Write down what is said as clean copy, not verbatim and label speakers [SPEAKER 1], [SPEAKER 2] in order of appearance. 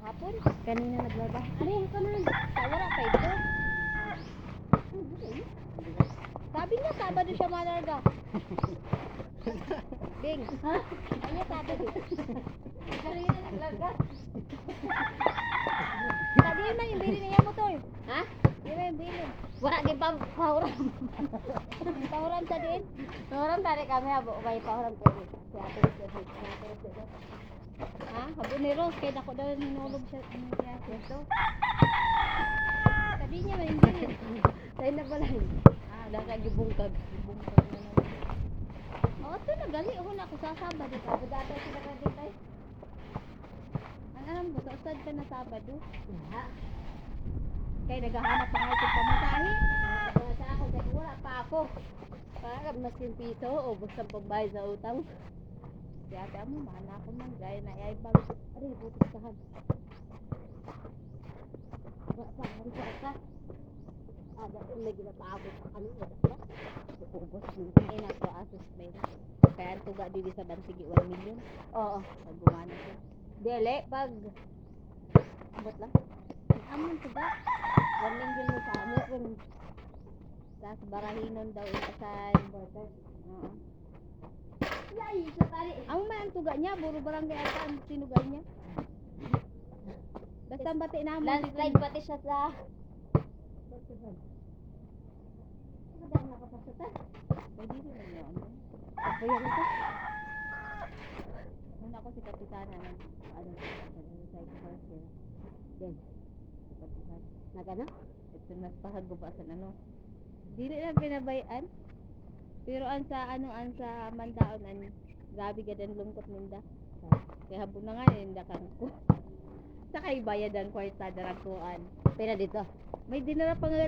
[SPEAKER 1] Hapon? Kanina naglaba. Ano yung ka na? Wala pa ito. Sabi niya, Sabado siya malarga. Bing. Ha? Ano niya, Sabado? Kanina naglarga. Sabi yun man yung bili niya motor. Ha? Di ba yung bili? Wala din pa pahuram. Pahuram sa din? Pahuram tari kami habo. May pahuram kami. Ha? Habo ni Rose. Kaya ako daw hinulog siya. Ito. Sabi niya man yung bili. Tayo na pala. Nakagibungkag. Gibungkag na naman. Oo, ito nagali. Ako na ako sasaba dito. Dada sila ka dito tayo. Ang alam ko, sausad ka na Sabado. Ha? Kaya naghahanap pa nga ito pamasahe. Sa ako, kaya wala pa ako. Para mas yung piso o basta pagbayad sa utang. Kaya kaya mo, mahal ako man. Gaya na iibang. Aray, butis kahan. Wala pa, hari ko ka. Dahil may ginapabot pa kami. Ubos mo. Ay, nato asos may. Kaya ang tuga dili sa Bantigi 1 million. Oo. Pag gumana siya. Dili, pag abot lang. Amon tuga. 1 million mo sa amin. Tapos barahinon daw ito sa inverter. Oo. Yay, sa tali. Ang man ang tuga niya, buro barangay ata ang sinugal niya. Basta bati naman. Landslide pati siya sa batuhan. Ano ba nakapasutan? Pwede rin lang yun. Pagbayan ito. Nung ako si Kapitana ng ano, sa cycle. Yan. Si Kapitana. Nagano? Ito nagpahagubasan ano. Dili lang pinabayaan. Pero ang sa ano, ang sa Mandaon, grabe ka din lungkot ninda. Kaya habang na nga, ninda kang ko. Sa kay bayadan kwarta darakuan. Pera dito. May dinara pang sa